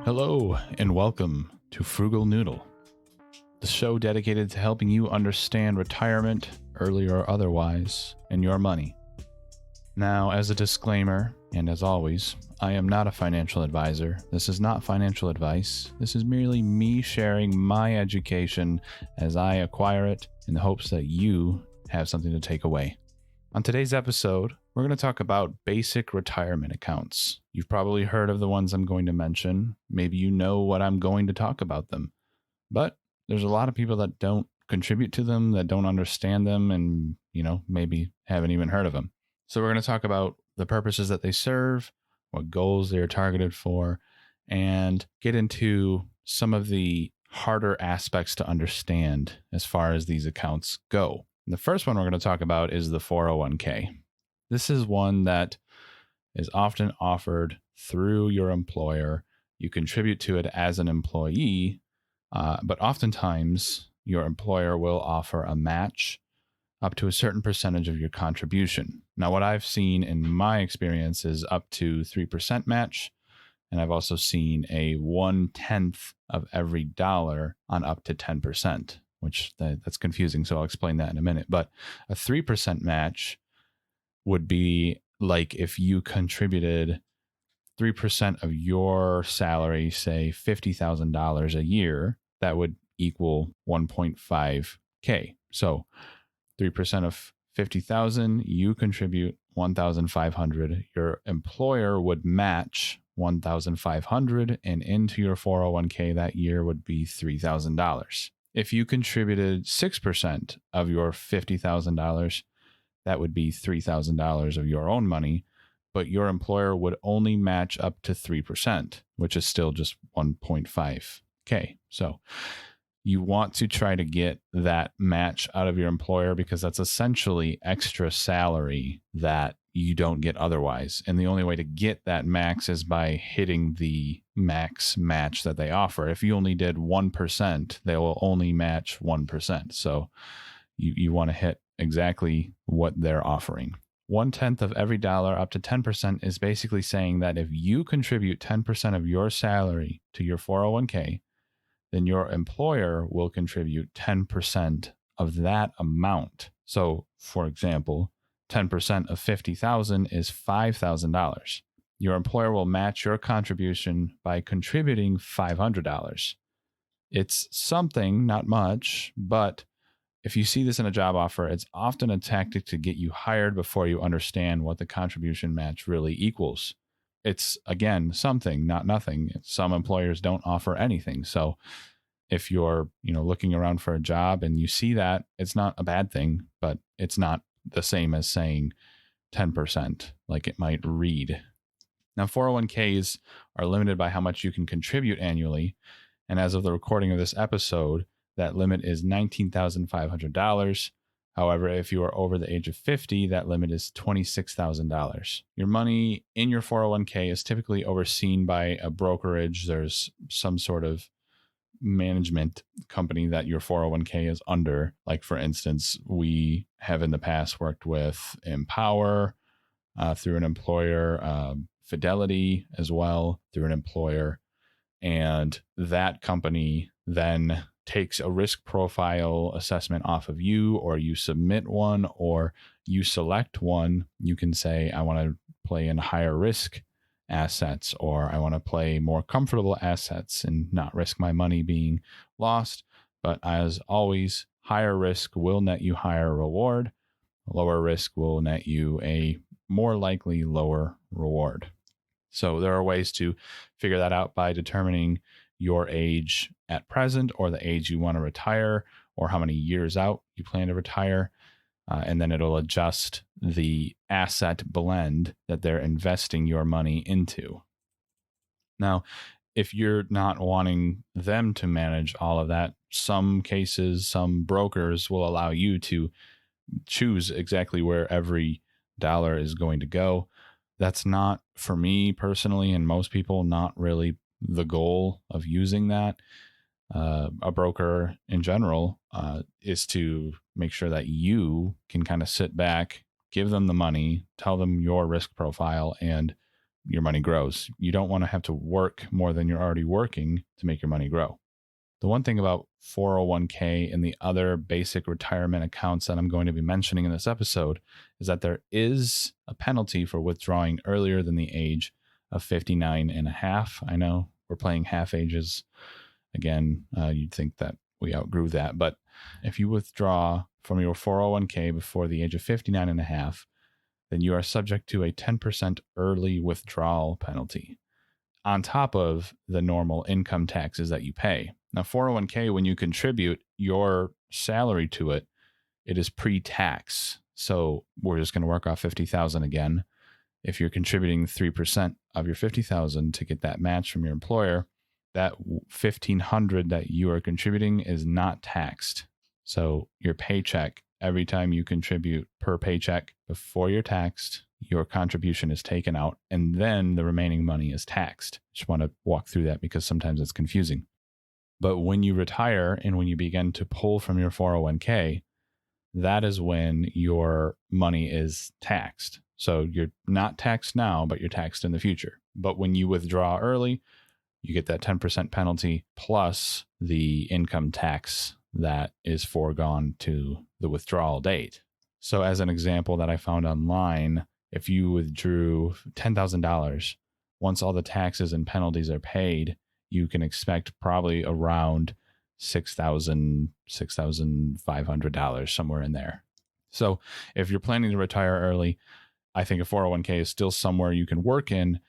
Hello, and welcome to Frugal Noodle, the show dedicated to helping you understand retirement, early or otherwise, and your money. Now, as a disclaimer, and as always, I am not a financial advisor. This is not financial advice. This is merely me sharing my education as I acquire it in the hopes that you have something to take away. On today's episode, we're going to talk about basic retirement accounts. You've probably heard of the ones I'm going to mention. Maybe you know what I'm going to talk about them. But there's a lot of people that don't contribute to them, that don't understand them, and, maybe haven't even heard of them. So we're going to talk about the purposes that they serve, what goals they're targeted for, and get into some of the harder aspects to understand as far as these accounts go. The first one we're going to talk about is the 401k. This is one that is often offered through your employer. You contribute to it as an employee, but oftentimes your employer will offer a match up to a certain percentage of your contribution. Now, what I've seen in my experience is up to 3% match, and I've also seen a 1/10 of every dollar on up to 10%. Which that's confusing, so I'll explain that in a minute. But a 3% match would be like if you contributed 3% of your salary, say $50,000 a year, that would equal 1.5K. So 3% of 50,000, you contribute 1,500. Your employer would match 1,500, and into your 401k that year would be $3,000. If you contributed 6% of your $50,000, that would be $3,000 of your own money, but your employer would only match up to 3%, which is still just 1.5K. So you want to try to get that match out of your employer because that's essentially extra salary that you don't get otherwise. And the only way to get that max is by hitting the max match that they offer. If you only did 1%, they will only match 1%. So you want to hit exactly what they're offering. 1/10 of every dollar up to 10% is basically saying that if you contribute 10% of your salary to your 401k, then your employer will contribute 10% of that amount. So, for example, 10% of 50,000 is $5,000. Your employer will match your contribution by contributing $500. It's something, not much, but if you see this in a job offer, it's often a tactic to get you hired before you understand what the contribution match really equals. It's, again, something, not nothing. Some employers don't offer anything. So if you're, looking around for a job and you see that, it's not a bad thing, but it's not the same as saying 10%, like it might read. Now, 401ks are limited by how much you can contribute annually. And as of the recording of this episode, that limit is $19,500. However, if you are over the age of 50, that limit is $26,000. Your money in your 401k is typically overseen by a brokerage. There's some sort of management company that your 401k is under. Like, for instance, we have in the past worked with Empower through an employer, Fidelity as well through an employer. And that company then takes a risk profile assessment off of you, or you submit one, or you select one. You can say, I want to play in higher risk assets, or I want to play more comfortable assets and not risk my money being lost. But as always, higher risk will net you higher reward. Lower risk will net you a more likely lower reward. So there are ways to figure that out by determining your age at present, or the age you want to retire, or how many years out you plan to retire. And then it'll adjust the asset blend that they're investing your money into. Now, if you're not wanting them to manage all of that, some cases, some brokers will allow you to choose exactly where every dollar is going to go. That's not, for me personally, and most people, not really the goal of using that. A broker in general is to make sure that you can kind of sit back, give them the money, tell them your risk profile, and your money grows. You don't want to have to work more than you're already working to make your money grow. The one thing about 401k and the other basic retirement accounts that I'm going to be mentioning in this episode is that there is a penalty for withdrawing earlier than the age of 59 and a half. I know we're playing half ages. Again, you'd think that we outgrew that. But if you withdraw from your 401k before the age of 59 and a half, then you are subject to a 10% early withdrawal penalty on top of the normal income taxes that you pay. Now, 401k, when you contribute your salary to it, it is pre-tax. So we're just going to work off 50,000 again. If you're contributing 3% of your 50,000 to get that match from your employer, that 1,500 that you are contributing is not taxed. So your paycheck, every time you contribute per paycheck before you're taxed, your contribution is taken out, and then the remaining money is taxed. Just want to walk through that because sometimes it's confusing. But when you retire and when you begin to pull from your 401k, that is when your money is taxed. So you're not taxed now, but you're taxed in the future. But when you withdraw early, you get that 10% penalty plus the income tax that is foregone to the withdrawal date. So as an example that I found online, if you withdrew $10,000, once all the taxes and penalties are paid, you can expect probably around $6,000, $6,500, somewhere in there. So if you're planning to retire early, I think a 401k is still somewhere you can work in.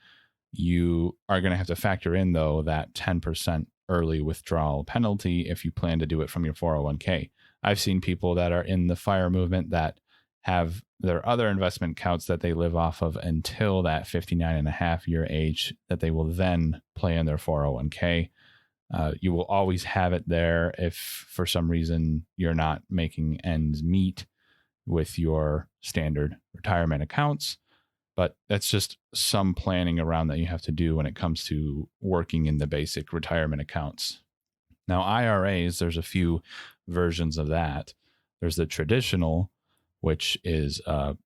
You are going to have to factor in, though, that 10% early withdrawal penalty if you plan to do it from your 401k. I've seen people that are in the FIRE movement that have their other investment accounts that they live off of until that 59 and a half year age that they will then play in their 401k. You will always have it there if for some reason you're not making ends meet with your standard retirement accounts. But that's just some planning around that you have to do when it comes to working in the basic retirement accounts. Now, IRAs, there's a few versions of that. There's the traditional, which is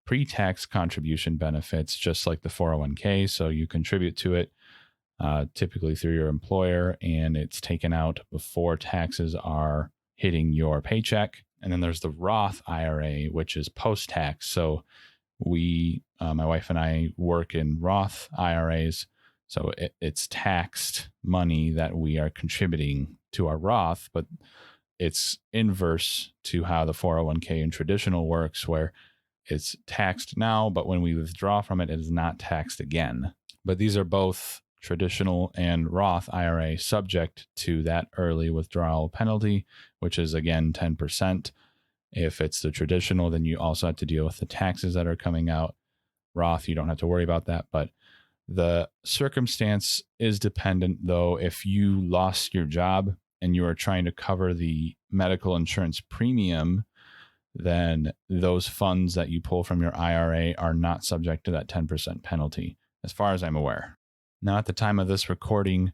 pre-tax contribution benefits, just like the 401k. So you contribute to it typically through your employer, and it's taken out before taxes are hitting your paycheck. And then there's the Roth IRA, which is post-tax. So we, my wife and I, work in Roth IRAs. So it's taxed money that we are contributing to our Roth, but it's inverse to how the 401k and traditional works, where it's taxed now, but when we withdraw from it, it is not taxed again. But these are both traditional and Roth IRA subject to that early withdrawal penalty, which is again 10%. If it's the traditional, then you also have to deal with the taxes that are coming out. Roth, you don't have to worry about that, but the circumstance is dependent, though. If you lost your job and you are trying to cover the medical insurance premium, then those funds that you pull from your IRA are not subject to that 10% penalty, as far as I'm aware. Now, at the time of this recording,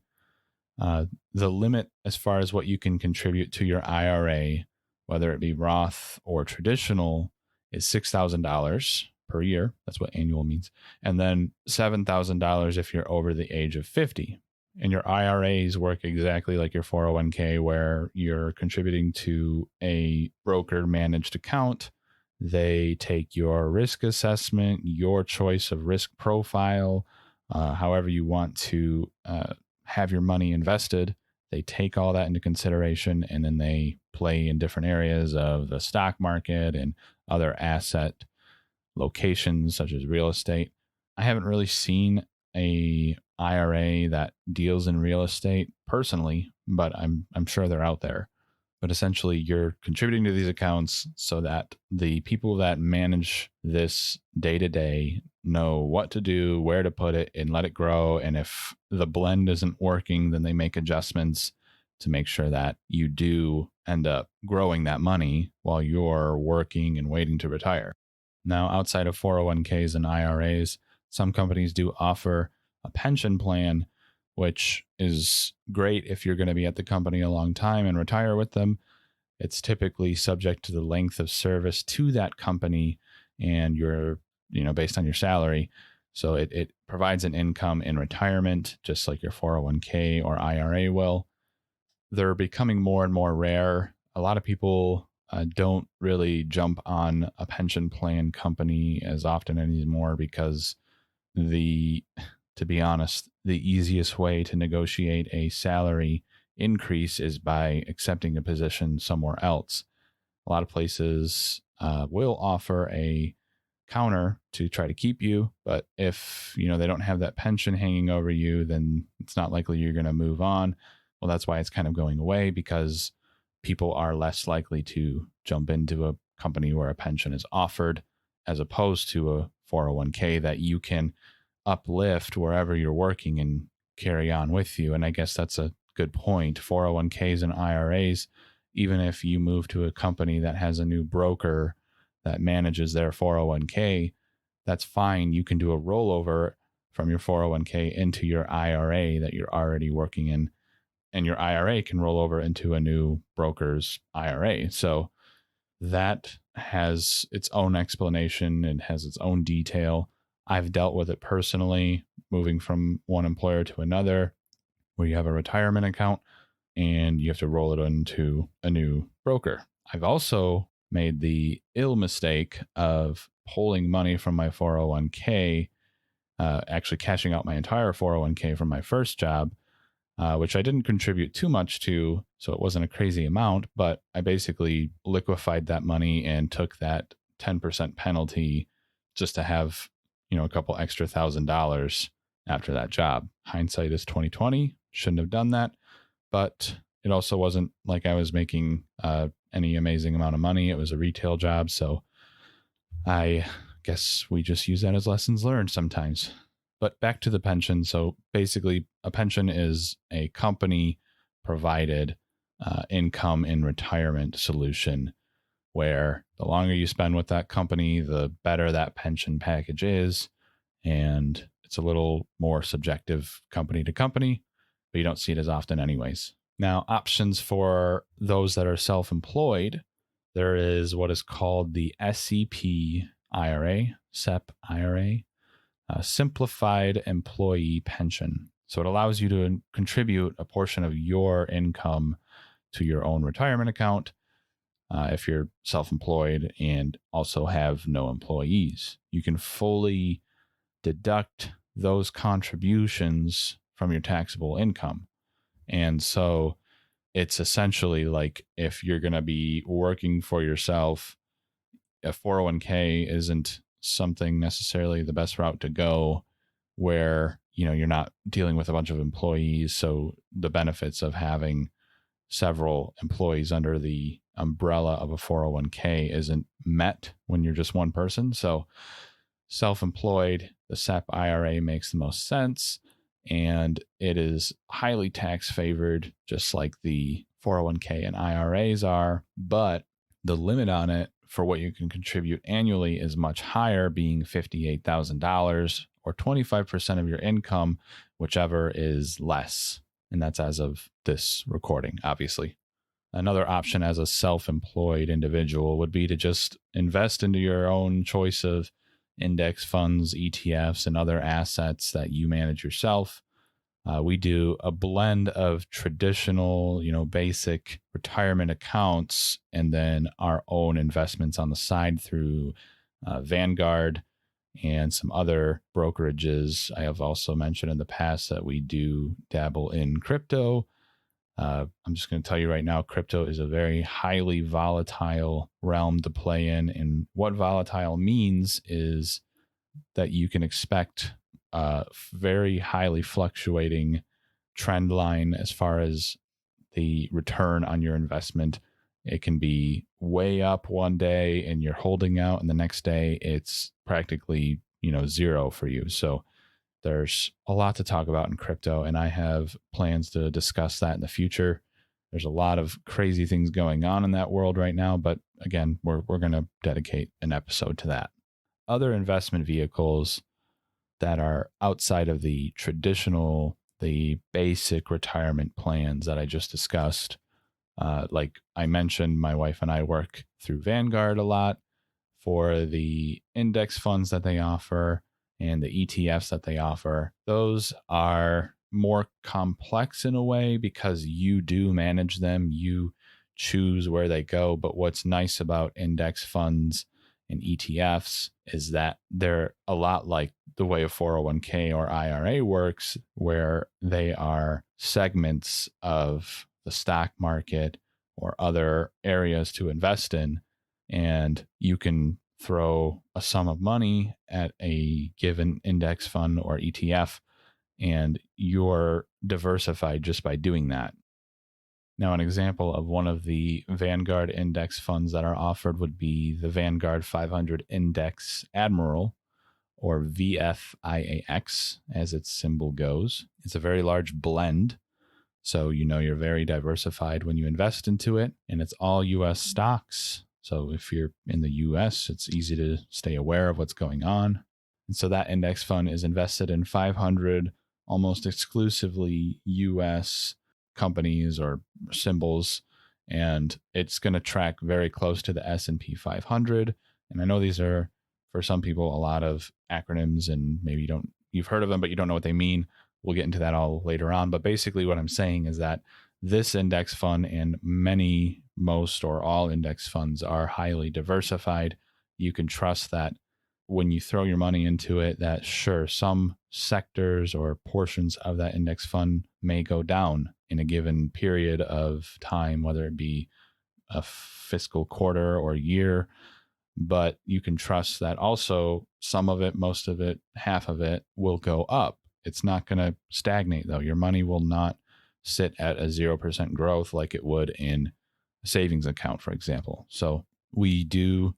the limit as far as what you can contribute to your IRA, whether it be Roth or traditional, is $6,000 per year. That's what annual means. And then $7,000 if you're over the age of 50. And your IRAs work exactly like your 401k, where you're contributing to a broker managed account. They take your risk assessment, your choice of risk profile, however you want to have your money invested. They take all that into consideration, and then they play in different areas of the stock market and other asset locations such as real estate. I haven't really seen a IRA that deals in real estate personally, but I'm sure they're out there. But essentially, you're contributing to these accounts so that the people that manage this day to day know what to do, where to put it, and let it grow. And if the blend isn't working, then they make adjustments to make sure that you do end up growing that money while you're working and waiting to retire. Now, outside of 401ks and IRAs, some companies do offer a pension plan, which is great if you're going to be at the company a long time and retire with them. It's typically subject to the length of service to that company and your, based on your salary. So it provides an income in retirement, just like your 401k or IRA will. They're becoming more and more rare. A lot of people don't really jump on a pension plan company as often anymore because to be honest, the easiest way to negotiate a salary increase is by accepting a position somewhere else. A lot of places will offer a counter to try to keep you, but if they don't have that pension hanging over you, then it's not likely you're going to move on. Well, that's why it's kind of going away, because people are less likely to jump into a company where a pension is offered, as opposed to a 401k that you can uplift wherever you're working and carry on with you. And I guess that's a good point. 401ks and IRAs, even if you move to a company that has a new broker that manages their 401k, that's fine. You can do a rollover from your 401k into your IRA that you're already working in, and your IRA can roll over into a new broker's IRA. So that has its own explanation. It has its own detail. I've dealt with it personally, moving from one employer to another, where you have a retirement account and you have to roll it into a new broker. I've also made the ill mistake of pulling money from my 401k, actually cashing out my entire 401k from my first job, which I didn't contribute too much to, so it wasn't a crazy amount, but I basically liquefied that money and took that 10% penalty just to have, a couple extra $1,000 after that job. Hindsight is 2020. Shouldn't have done that, but it also wasn't like I was making any amazing amount of money. It was a retail job, so I guess we just use that as lessons learned sometimes. But back to the pension. So basically, a pension is a company provided income in retirement solution, where the longer you spend with that company, the better that pension package is. And it's a little more subjective company to company, but you don't see it as often anyways. Now, options for those that are self-employed, there is what is called the SEP IRA, Simplified Employee Pension. So it allows you to contribute a portion of your income to your own retirement account if you're self-employed and also have no employees. You can fully deduct those contributions from your taxable income. And so it's essentially like, if you're going to be working for yourself, a 401k isn't something necessarily the best route to go, where you're not dealing with a bunch of employees. So the benefits of having several employees under the umbrella of a 401k isn't met when you're just one person. So self-employed, the SEP IRA makes the most sense, and it is highly tax favored, just like the 401k and IRAs are, but the limit on it for what you can contribute annually is much higher, being $58,000 or 25% of your income, whichever is less. And that's as of this recording, obviously. Another option as a self-employed individual would be to just invest into your own choice of index funds, ETFs, and other assets that you manage yourself. We do a blend of traditional, basic retirement accounts, and then our own investments on the side through Vanguard and some other brokerages. I have also mentioned in the past that we do dabble in crypto. I'm just going to tell you right now, crypto is a very highly volatile realm to play in. And what volatile means is that you can expect a very highly fluctuating trend line as far as the return on your investment. It can be way up one day and you're holding out, and the next day it's practically, zero for you. So there's a lot to talk about in crypto, and I have plans to discuss that in the future. There's a lot of crazy things going on in that world right now, but again, we're going to dedicate an episode to that. Other investment vehicles that are outside of the traditional, the basic retirement plans that I just discussed. Like I mentioned, my wife and I work through Vanguard a lot for the index funds that they offer, and the ETFs that they offer, those are more complex in a way because you do manage them, you choose where they go. But what's nice about index funds and ETFs is that they're a lot like the way a 401k or IRA works, where they are segments of the stock market or other areas to invest in. And you can throw a sum of money at a given index fund or ETF, and you're diversified just by doing that. Now, an example of one of the Vanguard index funds that are offered would be the Vanguard 500 Index Admiral, or VFIAX, as its symbol goes. It's a very large blend, so you're very diversified when you invest into it, and it's all US stocks. So if you're in the US, it's easy to stay aware of what's going on. And so that index fund is invested in 500 almost exclusively US companies or symbols, and it's going to track very close to the S&P 500. And I know these are, for some people, a lot of acronyms, and maybe you've heard of them, but you don't know what they mean. We'll get into that all later on. But basically what I'm saying is that this index fund and most or all index funds are highly diversified. You can trust that when you throw your money into it, that sure, some sectors or portions of that index fund may go down in a given period of time, whether it be a fiscal quarter or year. But you can trust that also some of it, most of it, half of it will go up. It's not going to stagnate, though. Your money will not sit at a 0% growth like it would in a savings account, for example. So we do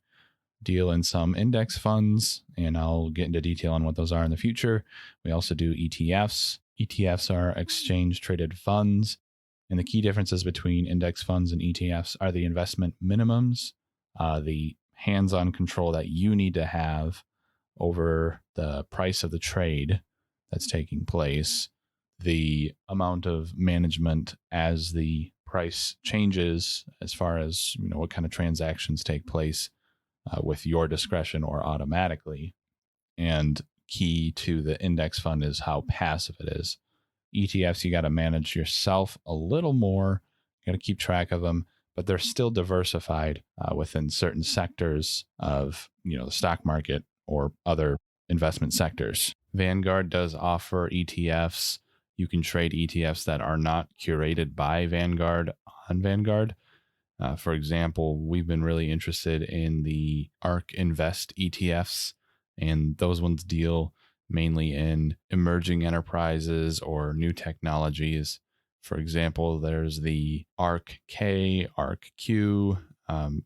deal in some index funds, and I'll get into detail on what those are in the future. We also do ETFs. ETFs are exchange traded funds. And the key differences between index funds and ETFs are the investment minimums, the hands-on control that you need to have over the price of the trade that's taking place, the amount of management as the price changes, as far as what kind of transactions take place with your discretion or automatically. And key to the index fund is how passive it is. ETFs, you got to manage yourself a little more. You got to keep track of them, but they're still diversified within certain sectors of the stock market or other investment sectors. Vanguard does offer ETFs. You can trade ETFs that are not curated by Vanguard on Vanguard. For example, we've been really interested in the ARK Invest ETFs, and those ones deal mainly in emerging enterprises or new technologies. For example, there's the ARK-K, ARK-Q.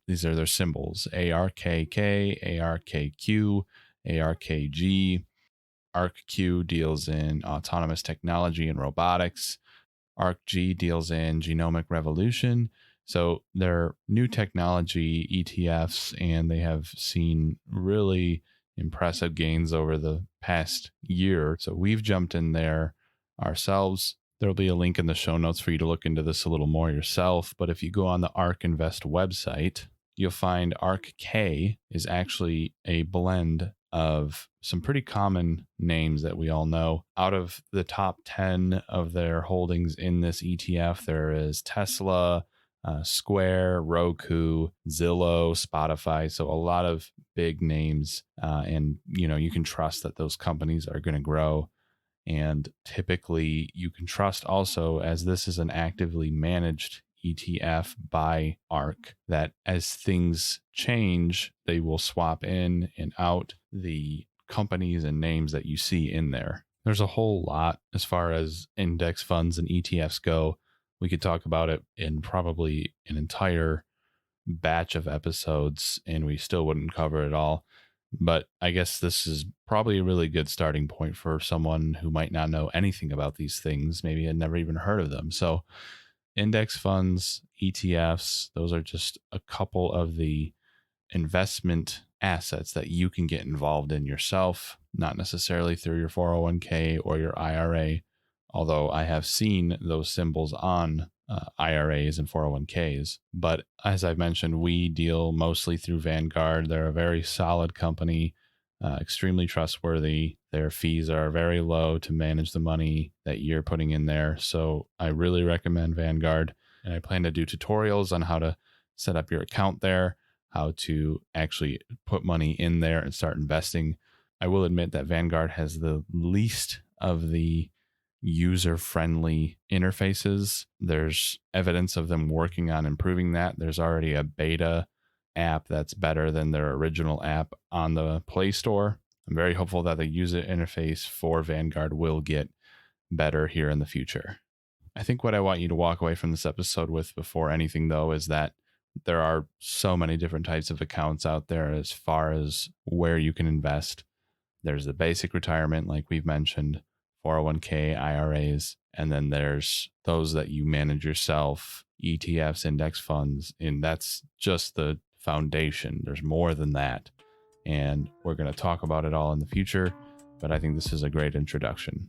These are their symbols: ARKK, ARKQ, ARKG. ARK-Q deals in autonomous technology and robotics. ARK-G deals in genomic revolution. So they're new technology ETFs, and they have seen really impressive gains over the past year. So we've jumped in there ourselves. There'll be a link in the show notes for you to look into this a little more yourself. But if you go on the ARK Invest website, you'll find ARK-K is actually a blend of some pretty common names that we all know. Out of the top 10 of their holdings in this ETF, there is Tesla, Square, Roku, Zillow, Spotify. So a lot of big names. And, you can trust that those companies are going to grow. And typically you can trust also, as this is an actively managed ETF by ARK, that as things change, they will swap in and out the companies and names that you see in there. There's a whole lot as far as index funds and ETFs go. We could talk about it in probably an entire batch of episodes, and we still wouldn't cover it all. But I guess this is probably a really good starting point for someone who might not know anything about these things, maybe had never even heard of them. So index funds, ETFs, those are just a couple of the investment assets that you can get involved in yourself, not necessarily through your 401k or your IRA, although I have seen those symbols on IRAs and 401ks. But as I mentioned, we deal mostly through Vanguard. They're a very solid company. extremely trustworthy. Their fees are very low to manage the money that you're putting in there. So I really recommend Vanguard. And I plan to do tutorials on how to set up your account there, how to actually put money in there and start investing. I will admit that Vanguard has the least of the user-friendly interfaces. There's evidence of them working on improving that. There's already a beta app that's better than their original app on the Play Store. I'm very hopeful that the user interface for Vanguard will get better here in the future. I think what I want you to walk away from this episode with before anything, though, is that there are so many different types of accounts out there as far as where you can invest. There's the basic retirement, like we've mentioned, 401k, IRAs, and then there's those that you manage yourself, ETFs, index funds, and that's just the foundation. There's more than that, and we're going to talk about it all in the future, but I think this is a great introduction.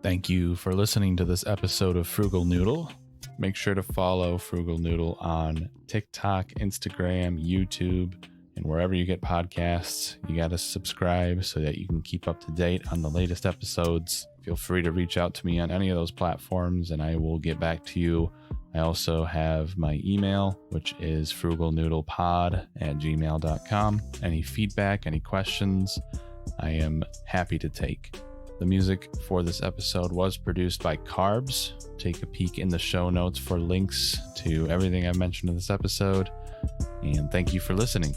Thank you for listening to this episode of Frugal Noodle. Make sure to follow Frugal Noodle on TikTok, Instagram, YouTube, and wherever you get podcasts. You got to subscribe so that you can keep up to date on the latest episodes. Feel free to reach out to me on any of those platforms and I will get back to you. I also have my email, which is frugalnoodlepod@gmail.com. Any feedback, any questions, I am happy to take. The music for this episode was produced by CARBS. Take a peek in the show notes for links to everything I've mentioned in this episode. And thank you for listening.